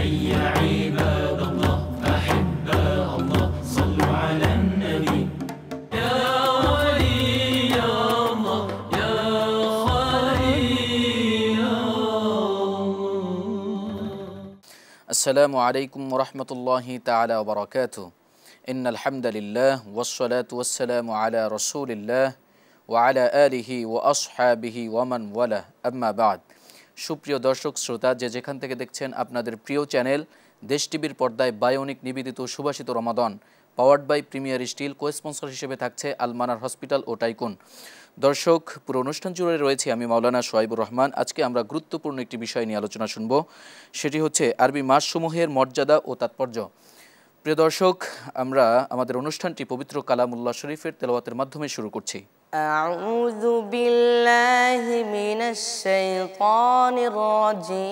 حي عباد الله أحباء الله صلوا على النبي يا ولي الله يا خليل الله. السلام عليكم ورحمة الله تعالى وبركاته. إن الحمد لله والصلاة والسلام على رسول الله وعلى آله وأصحابه ومن والاه أما بعد. সুপ্রিয় দর্শক শ্রোতা, যেখান থেকে দেখছেন আপনাদের প্রিয় চ্যানেল দেশ টিভির পর্দায় বায়োনিক নিবেদিত সুভাষিত Ramadan powered by Premier Steel co-sponsor হিসেবে থাকছে আলমানার হসপিটাল ও টাইকুন। দর্শক, পুরো অনুষ্ঠান জুড়ে রয়েছে আমি মাওলানা সোহাইবুর রহমান। আজকে আমরা গুরুত্বপূর্ণ একটি বিষয় নিয়ে আলোচনা শুনব, সেটি হচ্ছে আরবি মাসসমূহের মর্যাদা ও তাৎপর্য। প্রিয় দর্শক, আমরা আমাদের অনুষ্ঠানটি পবিত্র কালামুল্লাহ শরীফের তেলাওয়াতের মাধ্যমে শুরু করছি। আউযু বিল্লাহি মিনাশ শাইতানির রাজীম।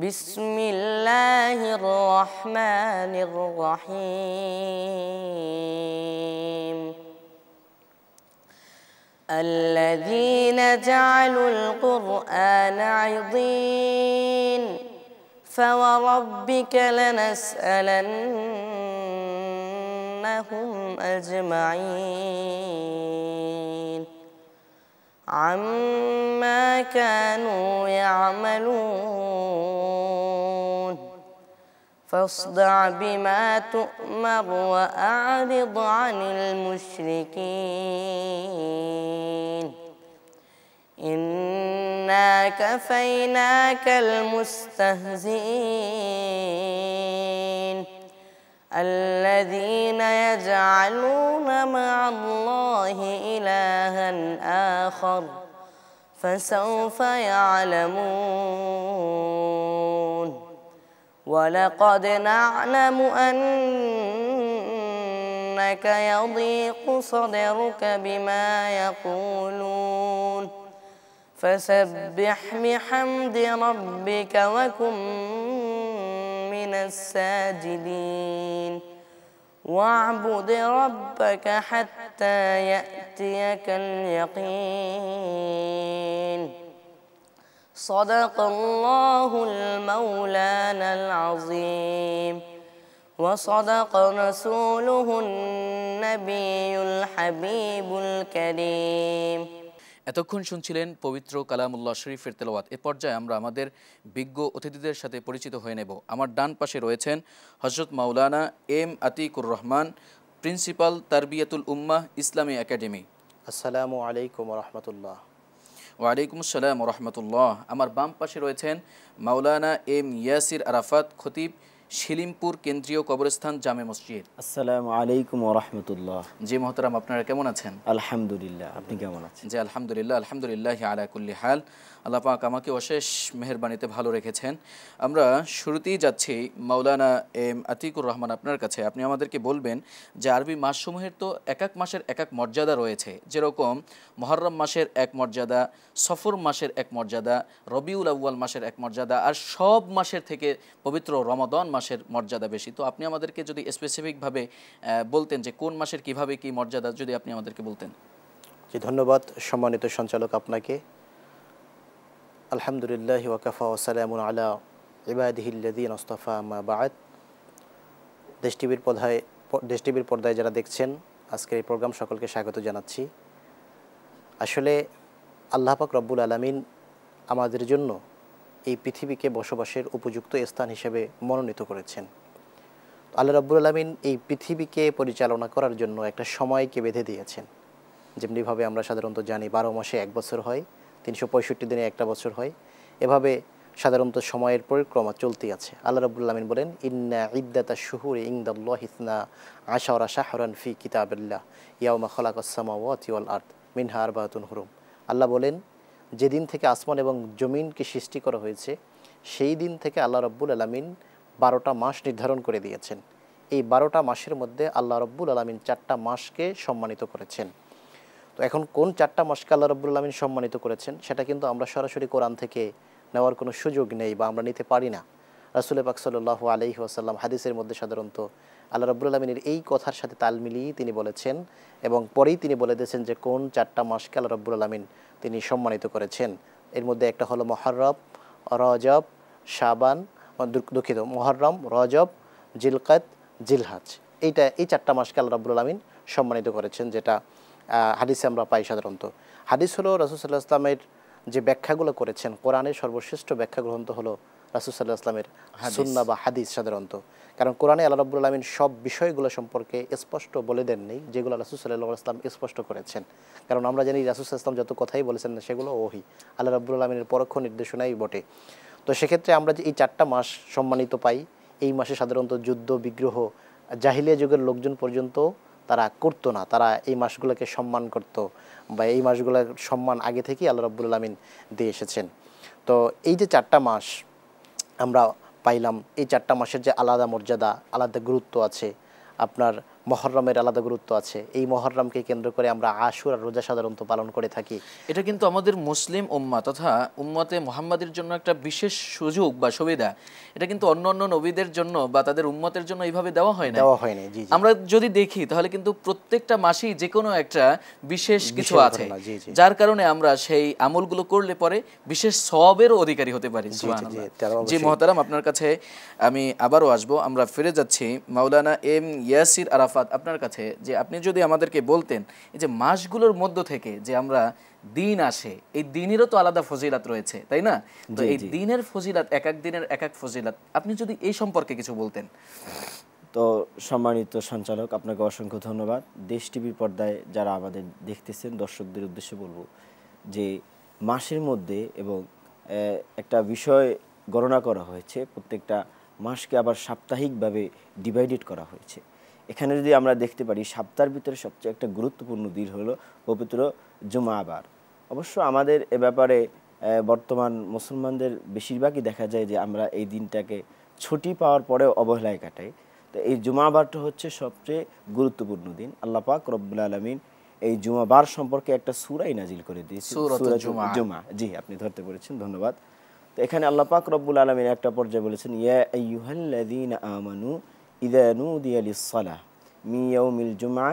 বিসমিল্লাহির রহমানির রহিম। الذين جعلوا القرآن عضين فوربك لنسألنهم أجمعين عما كانوا يعملون فاصدع بما تؤمر وأعرض عن المشركين إنا كفيناك المستهزئين الذين يجعلون مع الله إلها آخر فسوف يعلمون ولقد نعلم أنك يضيق صدرك بما يقولون فسبح بحمد ربك وكن من الساجدين واعبد ربك حتى يأتيك اليقين صدق الله المولانا العظيم وصدق رسوله النبي الحبيب الكريم. এতক্ষণ শুনছিলেন পবিত্র কালামুল্লাহ শরীফের তেলাওয়াত। এ পর্যায়ে আমরা আমাদের বিজ্ঞ অতিথিদের সাথে পরিচিত হয়ে নেব। আমার ডান পাশে রয়েছেন হযরত মাওলানা এম আতিকুর রহমান, প্রিন্সিপাল তারবিয়াতুল উম্মাহ ইসলামী একাডেমি। আসসালামু আলাইকুম রহমতুল্লাহ। ওয়ালাইকুম আসসালাম রহমতুল্লাহ। আমার বাম পাশে রয়েছেন মাওলানা এম ইয়াসির আরাফাত, খতিব, শিলিমপুর কেন্দ্রীয় কবরস্থান জামে মসজিদ। আসসালামু আলাইকুম রহমতুল্লাহ। জি মোহতারাম, আপনারা কেমন আছেন? আলহামদুলিল্লাহ, আপনি কেমন আছেন? জি আলহামদুলিল্লাহ, আলহামদুলিল্লাহ আলা কুল্লি হাল। আল্লাহ পাক আমাকে অশেষ মেহেরবানিতে ভালো রেখেছেন। আমরা শুরুতেই যাচ্ছি মাওলানা এম আতিকুর রহমান আপনার কাছে। আপনি আমাদেরকে বলবেন যে আরবি মাসসমূহের তো এক এক মাসের এক এক মর্যাদা রয়েছে, যেরকম মুহররম মাসের এক মর্যাদা, সফর মাসের এক মর্যাদা, রবিউল আউয়াল মাসের এক মর্যাদা, আর সব মাসের থেকে পবিত্র রমাদান মাসের মর্যাদা বেশি। তো আপনি আমাদেরকে যদি স্পেসিফিকভাবে বলতেন যে কোন মাসের কিভাবে কি মর্যাদা, যদি আপনি আমাদেরকে বলতেন। জি, ধন্যবাদ সম্মানিত সঞ্চালক আপনাকে। আলহামদুলিল্লাহ ওয়াকাফা ওয়াসালামুন আলা ইবাদিহিল্লাযীনা ইসতাফা আম্মা বা'দ। দেশ টিভির পর্দায় যারা দেখছেন আজকের এই প্রোগ্রাম, সকলকে স্বাগত জানাচ্ছি। আসলে আল্লাহ পাক রব্বুল আলামিন আমাদের জন্য এই পৃথিবীকে বসবাসের উপযুক্ত স্থান হিসেবে মনোনীত করেছেন। আল্লাহ রব্বুল আলামিন এই পৃথিবীকে পরিচালনা করার জন্য একটা সময়কে বেঁধে দিয়েছেন। যেমনিভাবে আমরা সাধারণত জানি 12 মাসে 1 বছর হয়, 365 দিনে একটা বছর হয়, এভাবে সাধারণত সময়ের পরিক্রমা চলতি আছে। আল্লাহ রাব্বুল আলামিন বলেন, ইন্না ইদ্দাতাশ শুহুরি ইনদাল্লাহি 12 শাহরান ফি কিতাবিল্লাহ ইয়াওমা খালাকাস সামাওয়াতি ওয়াল আরদ মিনহা আরবাতুন হুরুম। আল্লাহ বলেন, যেদিন থেকে আসমান এবং জমিনকে সৃষ্টি করা হয়েছে সেই দিন থেকে আল্লাহ রাব্বুল আলামিন 12টা মাস নির্ধারণ করে দিয়েছেন। এই 12টা মাসের মধ্যে আল্লাহ রাব্বুল আলামিন 4টা মাসকে সম্মানিত করেছেন। তো এখন কোন 4টা মাসকে আল্লাহ রাব্বুল আলামিন সম্মানিত করেছেন সেটা কিন্তু আমরা সরাসরি কোরআন থেকে নেওয়ার কোনো সুযোগ নেই বা আমরা নিতে পারি না। রাসূল পাক সাল্লাল্লাহু আলাইহি ওয়াসাল্লাম হাদিসের মধ্যে সাধারণত আল্লাহ রাব্বুল আলামিনের এই কথার সাথে তাল মিলিয়ে তিনি বলেছেন এবং পরেই তিনি বলে দিয়েছেন যে কোন 4টা মাসকে আল্লাহ রাব্বুল আলামিন তিনি সম্মানিত করেছেন। এর মধ্যে একটা হলো মুহররম, রজব, শাবান, দুঃখিত, মুহররম, রজব, জিলকাদ, জিলহজ। এই 4টা মাসকে আল্লাহ রাব্বুল আলামিন সম্মানিত করেছেন, যেটা হাদিসে আমরা পাই সাধারণত। হাদিস হলো রাসূল সাল্লাল্লাহু আলাইহি ওয়াসাল্লামের যে ব্যাখ্যাগুলো করেছেন, কোরআনের সর্বশ্রেষ্ঠ ব্যাখ্যা গ্রন্থ হলো রাসূল সাল্লাল্লাহু আলাইহি ওয়াসাল্লামের সুন্নাহ বা হাদিস সাধারণত। কারণ কোরআনে আল্লাহ রাব্বুল আলামিন সব বিষয়গুলো সম্পর্কে স্পষ্ট বলে দেননি যেগুলো রাসূল সাল্লাল্লাহু আলাইহি ওয়াসাল্লাম স্পষ্ট করেছেন। কারণ আমরা জানি রাসূল সাল্লাল্লাহু আলাইহি ওয়াসাল্লাম যত কথাই বলেছেন না সেগুলো ওহী, আল্লাহ রাব্বুল আলামিনের পরোক্ষ নির্দেশনাই বটে। তো সেক্ষেত্রে আমরা যে এই 4টা মাস সম্মানিত পাই, এই মাসে সাধারণত যুদ্ধ বিগ্রহ জাহিলিয়া যুগের লোকজন পর্যন্ত তারা করতো না, তারা এই মাসগুলোকে সম্মান করত, বা এই মাসগুলোর সম্মান আগে থেকেই আল্লাহ রাব্বুল আলামিন দিয়ে এসেছেন। তো এই যে 4টা মাস আমরা পাইলাম, এই 4টা মাসের যে আলাদা মর্যাদা, আলাদা গুরুত্ব আছে, আপনার মুহররমের আলাদা গুরুত্ব আছে। এই মুহররমকে কেন্দ্র করে আমরা আশুরার রোজা সাধারণত পালন করে থাকি। এটা কিন্তু আমাদের মুসলিম উম্মাহ তথা উম্মতে মুহাম্মাদের জন্য একটা বিশেষ সুযোগ বা সুবিধা। এটা কিন্তু অন্য অন্য নবীদের জন্য বা তাদের উম্মতের জন্য এইভাবে দেওয়া হয় না। জি। আমরা যদি দেখি তাহলে কিন্তু প্রত্যেকটা মাসেই যে কোনো একটা বিশেষ কিছু আছে, যার কারণে আমরা সেই আমলগুলো করলে পরে বিশেষ সওয়াবেরও অধিকারী হতে পারি। সুবহানাল্লাহ। জি মুহতারাম, আপনার কাছে আমি আবারও আসবো। আমরা ফিরে যাচ্ছি মাওলানা এম ইয়াসির আরাফাত, আপনার কাছে যে আপনি যদি আমাদেরকে বলতেন এই যে মাসগুলোর মধ্য থেকে যে আমরা দিন আসে, এই দিনেরও তো আলাদা ফজিলাত রয়েছে, তাই না? তো এই দিনের ফজিলাত, এক এক দিনের এক এক ফজিলাত, আপনি যদি এই সম্পর্কে কিছু বলতেন। তো সম্মানিত সঞ্চালক, আপনাকে অসংখ্য ধন্যবাদ। দেশ টিভির পর্দায় যারা আমাদের দেখতেছেন দর্শকদের উদ্দেশ্যে বলবো যে মাসের মধ্যে এবং একটা বিষয় গণনা করা হয়েছে, প্রত্যেকটা মাসকে আবার সাপ্তাহিকভাবে ডিভাইডেড করা হয়েছে। এখানে যদি আমরা দেখতে পারি সপ্তাহের ভিতরে সবচেয়ে একটা গুরুত্বপূর্ণ দিন হলো পবিত্র জুমাবার। অবশ্য আমাদের এ ব্যাপারে বর্তমান মুসলমানদের বেশিরভাগই দেখা যায় যে আমরা এই দিনটাকে ছুটি পাওয়ার পরেও অবহেলায় কাটাই। তো এই জুমাবারটা হচ্ছে সবচেয়ে গুরুত্বপূর্ণ দিন। আল্লাহ পাক রব্বুল আলামিন এই জুমাবার সম্পর্কে একটা সূরাই নাজিল করে দিয়েছেন, সূরাতুল জুমা। জি, আপনি ধরতে পেরেছেন, ধন্যবাদ। তো এখানে আল্লাহ পাক রব্বুল আলামিন একটা পর্যায়ে বলেছেন, ইয়া আইয়ুহাল্লাযীনা আমানু ইযা নুদিয়া লিস-সালাহ মিন ইয়াউমিল জুমআ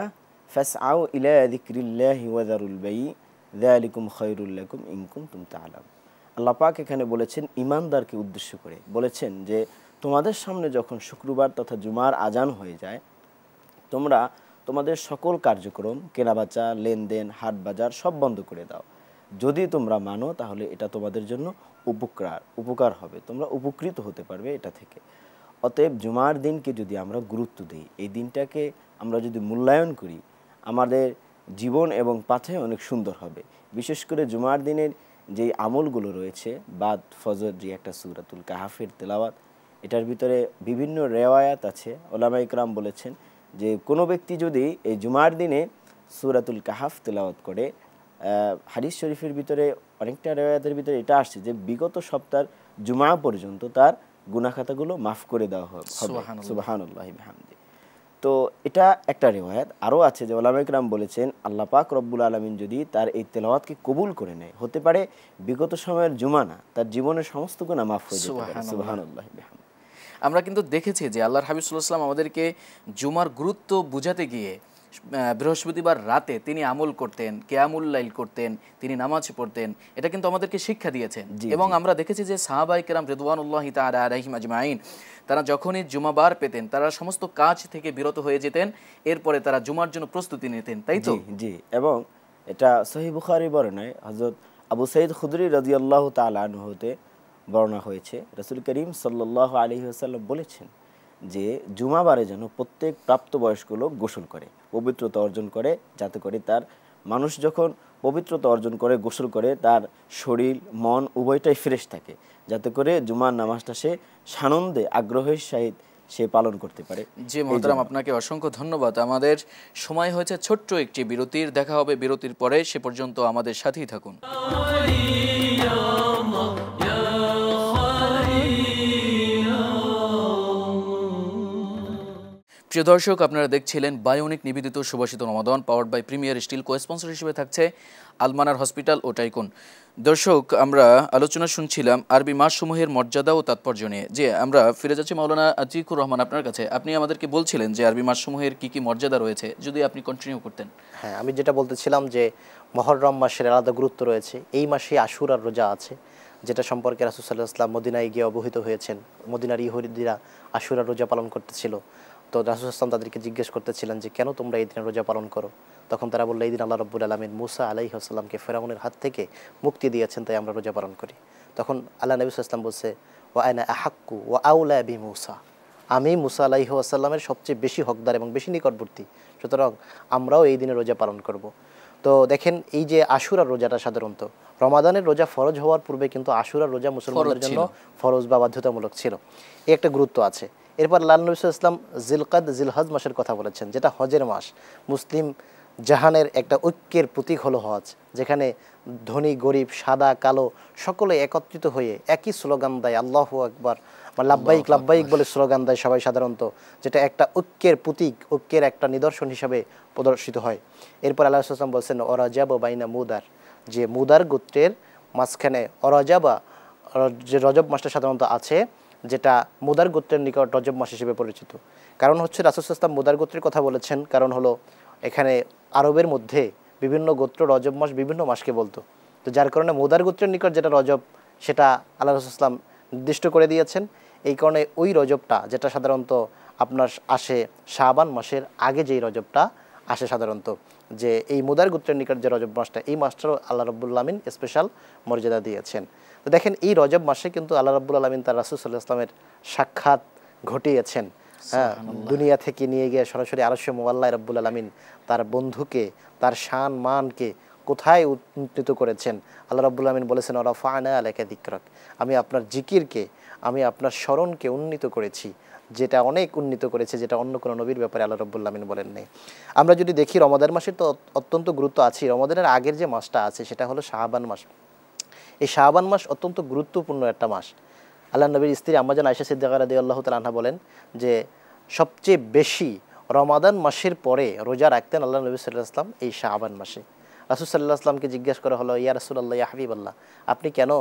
ফাসআউ ইলা যিকরিল্লাহি ওয়া যারুল বাই' যালিকুম খায়রুল লাকুম ইন কুনতুম তা'লামুন। আল্লাহ পাক এখানে বলেছেন ঈমানদারকে উদ্দেশ্য করে বলেছেন যে তোমাদের সামনে যখন শুক্রবার তথা জুমার আজান হয়ে যায়, তোমরা তোমাদের সকল কার্যক্রম, কেনাবেচা, লেনদেন, হাট বাজার সব বন্ধ করে দাও। যদি তোমরা মানো তাহলে এটা তোমাদের জন্য উপকার হবে, তোমরা উপকৃত হতে পারবে এটা থেকে। অতএব জুমার দিনকে যদি আমরা গুরুত্ব দিই, এই দিনটাকে আমরা যদি মূল্যায়ন করি, আমাদের জীবন এবং পাথে অনেক সুন্দর হবে। বিশেষ করে জুমার দিনের যেই আমলগুলো রয়েছে, বাদ ফজর, যে একটা সূরাতুল কাহাফের তেলাওয়াত, এটার ভিতরে বিভিন্ন রেওয়ায়াত আছে। ওলামায়ে কেরাম বলেছেন যে কোনো ব্যক্তি যদি এই জুমার দিনে সূরাতুল কাহাফ তেলাওয়াত করে, হাদিস শরীফের ভিতরে অনেকটা রেওয়ায়াতের ভিতরে এটা আসছে যে বিগত সপ্তাহের জুমা পর্যন্ত তার গুনাহ খাতাগুলো মাফ করে দেওয়া হবে। সুবহানাল্লাহি বিহামদি। তো এটা একটা রেওয়ায়াত। আরও আছে যে ওলামায়ে কেরাম বলেছেন আল্লাহ পাক রব্বুল আলামিন যদি তার এই তেলাওয়াতকে কবুল করে নেয়, হতে পারে বিগত সময়ের জুমা না, তার জীবনের সমস্ত গুনাহ মাফ হয়ে যেতে পারে। সুবহানাল্লাহি বিহামদি। আমরা কিন্তু দেখেছি যে আল্লাহর হাবিব সাল্লাল্লাহু আলাইহি ওয়াসাল্লাম আমাদেরকে জুমার গুরুত্ব বুঝাতে গিয়ে বৃহস্পতিবার রাতে তিনি আমল করতেন, কিয়ামুল লাইল করতেন, তিনি নামাজ পড়তেন, এটা কিন্তু আমাদেরকে শিক্ষা দিয়েছেন। এবং আমরা দেখেছি যে সাহাবায়ে কেরাম রিদওয়ানুল্লাহি তাআলা আলাইহিম আজমাইন, তারা যখনই জুমাবার পেতেন তারা সমস্ত কাজ থেকে বিরত হয়ে যেতেন, এরপরে তারা জুমার জন্য প্রস্তুতি নিতেন, তাই তো? জি। এবং এটা সহিহ বুখারী বর্ণনায় হযরত আবু সাঈদ খুদরি রাদিয়াল্লাহু তাআলা আনহু হতে বর্ণনা হয়েছে, রাসূল করিম সাল্লাল্লাহু আলাইহি ওয়াসাল্লাম বলেছেন যে জুমাবারে যেন প্রত্যেক প্রাপ্তবয়স্ক লোক গোসল করে, পবিত্রতা অর্জন করে, যাতে করে তার মানুষ যখন পবিত্রতা অর্জন করে, গোসল করে, তার শরীর মন উভয়টাই ফ্রেশ থাকে, যাতে করে জুমার নামাজটা সে সানন্দে আগ্রহের সহিত সে পালন করতে পারে। জি মুহতারাম, আপনাকে অসংখ্য ধন্যবাদ। আমাদের সময় হয়েছে ছোট্ট একটি বিরতির, দেখা হবে বিরতির পরে, সে পর্যন্ত আমাদের সাথেই থাকুন। প্রিয় দর্শক, আপনারা দেখছিলেন বায়োনিক নিবেদিত সুবাসিত Ramadan, powered by Premier Steel. Co-sponsor হিসেবে থাকছে আলমানার হসপিটাল ও টাইকুন। দর্শক, আমরা আলোচনা শুনছিলাম আরবি মাসসমূহের মর্যাদা ও তাৎপর্য নিয়ে। যে আমরা ফিরে যাচ্ছি মাওলানা আতিকুর রহমান আপনার কাছে। আপনি আমাদেরকে বলছিলেন যে আরবি মাসসমূহের কি কি মর্যাদা রয়েছে, যদি আপনি কন্টিনিউ করতেন। হ্যাঁ, আমি যেটা বলতেছিলাম যে মুহররম মাসের আলাদা গুরুত্ব রয়েছে। এই মাসে আশুরার রোজা আছে, যেটা সম্পর্কে রাসূল সাল্লাল্লাহু আলাইহি ওয়াসাল্লাম মদিনায় গিয়ে অবহিত হয়েছেন। মদিনার ইহুদিরা আশুরার রোজা পালন করতেছিল, তো রাসূল সাল্লাল্লাহু আলাইহি ওয়াসাল্লাম তাদেরকে জিজ্ঞেস করতেছিলেন যে কেন তোমরা এই দিনে রোজা পালন করো? তখন তারা বলল, এই দিন আল্লাহ রাব্বুল আলামিন মুসা আলাইহিস সালামকে ফেরাউনের হাত থেকে মুক্তি দিয়েছেন, তাই আমরা রোজা পালন করি। তখন আল্লাহ নবী সাল্লাল্লাহু আলাইহি ওয়াসাল্লাম বলছে, ওয়া আনা আহাক্কু ওয়া আউলা বি মুসা, আমি মুসা আলাইহিস সালামের সবচেয়ে বেশি হকদার এবং বেশি নিকটবর্তী, সুতরাং আমরাও এই দিনে রোজা পালন করব। তো দেখেন, এই যে আশুরার রোজাটা সাধারণত রমাদানের রোজা ফরজ হওয়ার পূর্বে কিন্তু আশুরার রোজা মুসলমানদের জন্য ফরজ বা বাধ্যতামূলক ছিল। এই একটা গুরুত্ব আছে। এরপর আল্লাহ নবী সাল্লাল্লাহু আলাইহি ওয়াসাল্লাম জিলকাদ জিলহজ মাসের কথা বলেছেন, যেটা হজের মাস। মুসলিম জাহানের একটা ঐক্যের প্রতীক হলো হজ, যেখানে ধনী গরিব সাদা কালো সকলে একত্রিত হয়ে একই স্লোগান দেয়, আল্লাহু আকবার বা লাব্বাইক লাব্বাইক বলে স্লোগান দেয় সবাই সাধারণত, যেটা একটা ঐক্যের প্রতীক, ঐক্যের একটা নিদর্শন হিসাবে প্রদর্শিত হয়। এরপর আল্লাহ সাল্লাল্লাহু আলাইহি ওয়াসাল্লাম বলছেন, অরাজাব বাইনা মুদার, যে মুদার গোত্রের মাঝখানে অরাজাবা, যে রজব মাসটা সাধারণত আছে, যেটা মুদার গোত্রের নিকট রজব মাস হিসেবে পরিচিত। কারণ হচ্ছে রাসূল সাল্লাল্লাহু আলাইহি ওয়াসাল্লাম মুদার গোত্রের কথা বলেছেন, কারণ হলো এখানে আরবের মধ্যে বিভিন্ন গোত্র রজব মাস বিভিন্ন মাসকে বলতো, তো যার কারণে মুদার গোত্রের নিকট যেটা রজব, সেটা আল্লাহ রাসূল সাল্লাল্লাহু আলাইহি ওয়াসাল্লাম নির্দিষ্ট করে দিয়েছেন। এই কারণে ওই রজবটা, যেটা সাধারণত আপনার আসে শাবান মাসের আগে, যেই রজবটা আসে সাধারণত, যে এই মুদার গোত্রের নিকট যে রজব মাসটা, এই মাসটারও আল্লাহ রাব্বুল আলামিন স্পেশাল মর্যাদা দিয়েছেন। তো দেখেন, এই রজব মাসে কিন্তু আল্লাহ রাব্বুল আলামিন তার রাসূল সাল্লাল্লাহু আলাইহি ওয়াসাল্লামের সাক্ষাৎ ঘটিয়েছেন। হ্যাঁ, দুনিয়া থেকে নিয়ে গিয়ে সরাসরি আরশে মুআল্লায় রাব্বুল আলামিন তার বন্ধুকে, তার শান মানকে কোথায় উন্নীত করেছেন। আল্লাহ রাব্বুল আলামিন বলেছেন, ওয়ারাফা'না আলাইকা যিকরাক, আমি আপনার জিকিরকে, আমি আপনার স্মরণকে উন্নীত করেছি, যেটা অনেক উন্নীত করেছে, যেটা অন্য কোনো নবীর ব্যাপারে আল্লাহ রাব্বুল আলামিন বলেন নাই। আমরা যদি দেখি, রমাদান মাসের তো অত্যন্ত গুরুত্ব আছে। রমাদানের আগের যে মাসটা আছে সেটা হলো শাবান মাস। এই শাবান মাস অত্যন্ত গুরুত্বপূর্ণ একটা মাস। আল্লাহ নবীর স্ত্রী আম্মা জান আয়েশা সিদ্দিকা রাদিয়াল্লাহু তাআলা আনহা বলেন যে সবচেয়ে বেশি রমাদান মাসের পরে রোজা রাখতেন আল্লাহ নবী সাল্লাল্লাহু আলাইহি ওয়াসাল্লাম এই শাবান মাসে। রাসূল সাল্লাল্লাহু আলাইহি ওয়াসাল্লামকে জিজ্ঞেস করা হলো, ইয়া রাসূলুল্লাহ, ইয়া হাবিবাল্লাহ, আপনি কেন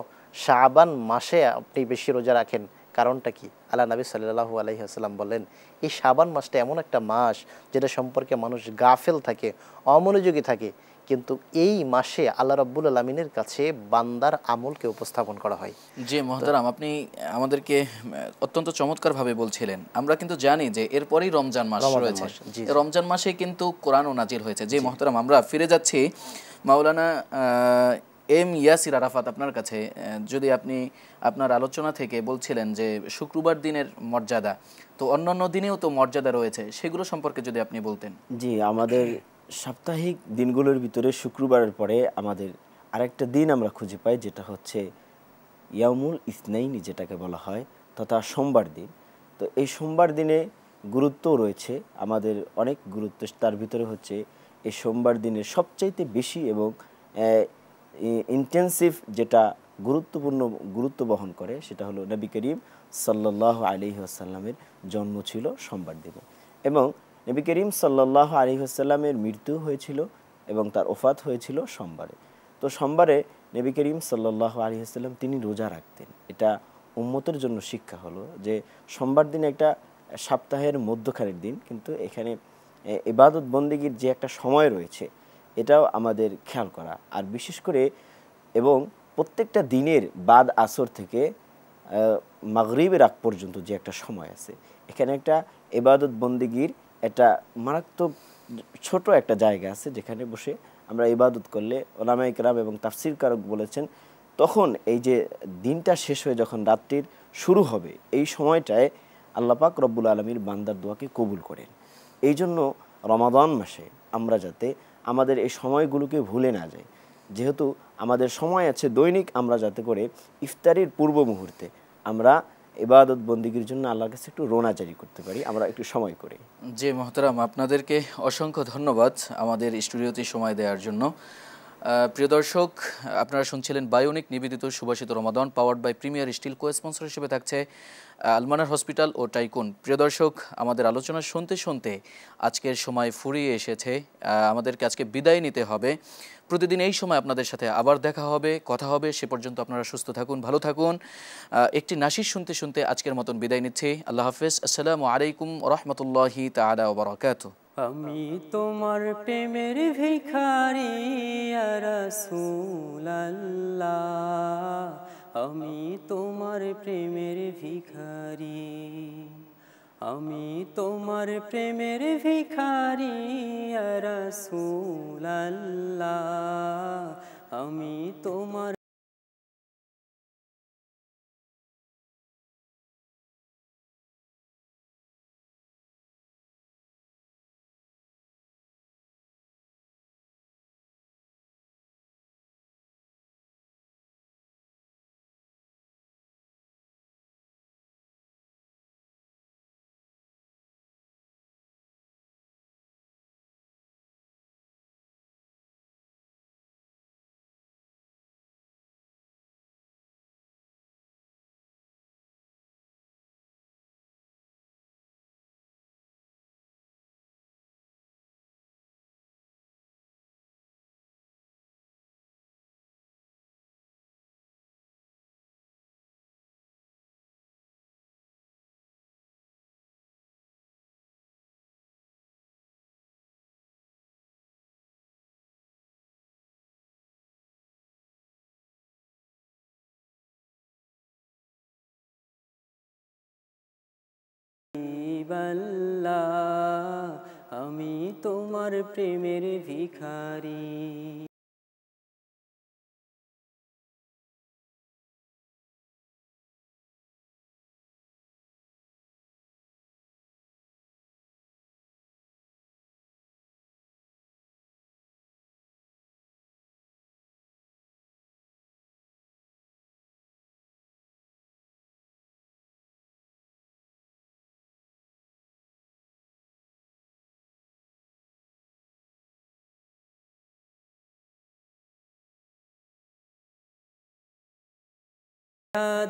শাবান মাসে আপনি বেশি রোজা রাখেন, কারণটা কি? আল্লাহ নবী সাল্লাল্লাহু আলাইহি ওয়াসাল্লাম বললেন, এই শাবান মাসটা এমন একটা মাস যেটা সম্পর্কে মানুষ গাফেল থাকে, অমনোযোগী থাকে, কিন্তু এই মাসে আল্লাহ রাব্বুল আলামিনের কাছে বান্দার আমলকে উপস্থাপন করা হয়। জি মুহতারাম, আপনি আমাদেরকে অত্যন্ত চমৎকারভাবে বলছিলেন। আমরা কিন্তু জানি যে এরপরেই রমজান মাস রয়েছে, রমজান মাসে কিন্তু কোরআনও নাজিল হয়েছে। যে মুহতারাম, আমরা ফিরে যাচ্ছি মাওলানা এম ইয়াসির আরাফাত আপনার কাছে। যদি আপনি আপনার আলোচনা থেকে বলছিলেন যে শুক্রবার দিনের মর্যাদা, তো অন্যান্য দিনেও তো মর্যাদা রয়েছে, সেগুলো সম্পর্কে যদি আপনি বলতেন। জি, আমাদের সাপ্তাহিক দিনগুলোর ভিতরে শুক্রবারের পরে আমাদের আরেকটা দিন আমরা খুঁজে পাই, যেটা হচ্ছে ইয়াউমুল ইসনাইনি, যেটাকে বলা হয়, তথা সোমবার দিন। তো এই সোমবার দিনে গুরুত্ব রয়েছে, আমাদের অনেক গুরুত্ব। তার ভিতরে হচ্ছে এই সোমবার দিনের সবচাইতে বেশি এবং ইন্টেন্সিভ, যেটা গুরুত্ব বহন করে, সেটা হলো নবী করিম সাল্লাল্লাহু আলাইহি ওয়াসাল্লামের জন্ম ছিল সোমবার দিনে, এবং নবী করিম সাল্লাল্লাহু আলাইহি ওয়াসাল্লামের মৃত্যু হয়েছিল এবং তার ওফাত হয়েছিল সোমবারে। তো সোমবারে নবী করিম সাল্লাল্লাহু আলাইহি ওয়াসাল্লাম তিনি রোজা রাখতেন। এটা উম্মতের জন্য শিক্ষা হলো যে সোমবার দিন একটা সপ্তাহের মধ্যখানের দিন, কিন্তু এখানে ইবাদত বন্দেগীর যে একটা সময় রয়েছে, এটাও আমাদের খেয়াল করা। আর বিশেষ করে এবং প্রত্যেকটা দিনের বাদ আসর থেকে মাগরিবের আগ পর্যন্ত যে একটা সময় আছে, এখানে একটা ইবাদত বন্দেগীর একটা মারাত্মক ছোট একটা জায়গা আছে, যেখানে বসে আমরা ইবাদত করলে ওলামায়ে কেরাম এবং তাফসীরকারক বলেছেন, তখন এই যে দিনটা শেষ হয়ে যখন রাত্রির শুরু হবে, এই সময়টায় আল্লাহ পাক রব্বুল আলামিন বান্দার দোয়াকে কবুল করেন। এই জন্য রমাদান মাসে আমরা যাতে আমাদের এই সময়গুলোকে ভুলে না যাই, যেহেতু আমাদের সময় আছে দৈনিক, আমরা যাতে করে ইফতারির পূর্ব মুহূর্তে আমরা ইবাদত বন্দিগির জন্য আল্লাহর কাছে একটু রোনা জারি করতে পারি, আমরা একটু সময় করে। জি মুহতারাম, আপনাদেরকে অসংখ্য ধন্যবাদ আমাদের স্টুডিওতে সময় দেওয়ার জন্য। প্রিয় দর্শক, আপনারা শুনছিলেন বায়োনিক নিবেদিত সুবাসিত Ramadan, powered by Premier Steel. Co-sponsor হিসেবে থাকছে আলমানার হসপিটাল ও টাইকুন। প্রিয় দর্শক, আমাদের আলোচনা শুনতে শুনতে আজকের সময় ফুরিয়ে এসেছে, আমাদেরকে আজকে বিদায় নিতে হবে। প্রতিদিন এই সময় আপনাদের সাথে আবার দেখা হবে, কথা হবে। সে পর্যন্ত আপনারা সুস্থ থাকুন, ভালো থাকুন। একটি নাশিদ শুনতে শুনতে আজকের মতন বিদায় নিচ্ছি। আল্লাহ হাফেজ। আসসালামু আলাইকুম ওয়া রাহমাতুল্লাহি তাআলা ওয়া বারাকাতুহু। আমি তোমার প্রেমের ভিখারি ইয়া রাসূলুল্লাহ, আমি তোমার প্রেমের ভিখারি, আমি তোমার প্রেমের ভিখারি ইয়া রাসূলুল্লাহ, আমি তোমার হাবিবাল্লাহ, আমি তোমার প্রেমের ভিখারি।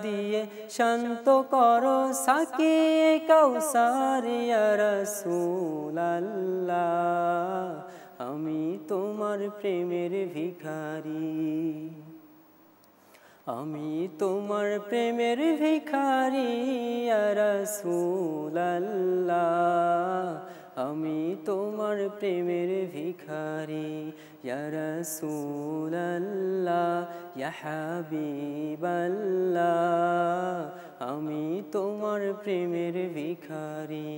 দিয়ে শান্ত করো সাকি কাউসার ইয়া রাসূলুল্লাহ, আমি তোমার প্রেমের ভিখারি, আমি তোমার প্রেমের ভিখারি ইয়া রাসূলুল্লাহ, আমি তোমার প্রেমের ভিখারি ইয়া রাসূলুল্লাহ, ইয়া হাবিবাল্লাহ, আমি তোমার প্রেমের ভিখারি।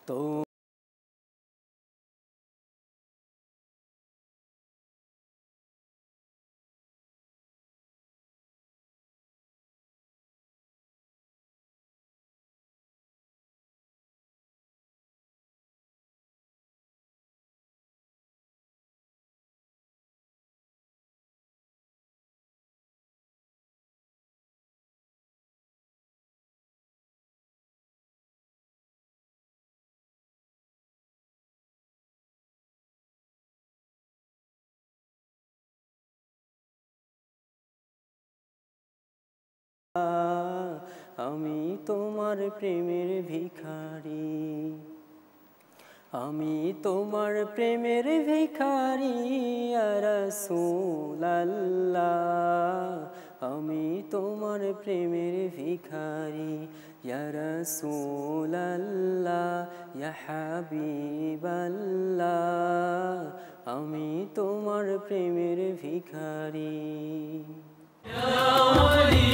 তো আমি তোমার প্রেমের ভিখারি, আমি তোমার প্রেমের ভিখারি ইয়া রাসূলুল্লাহ, আমি তোমার প্রেমের ভিখারি ইয়া রাসূলুল্লাহ, ইয়া হাবিবাল্লাহ, আমি তোমার প্রেমের ভিখারি। ইয়া ওয়ালি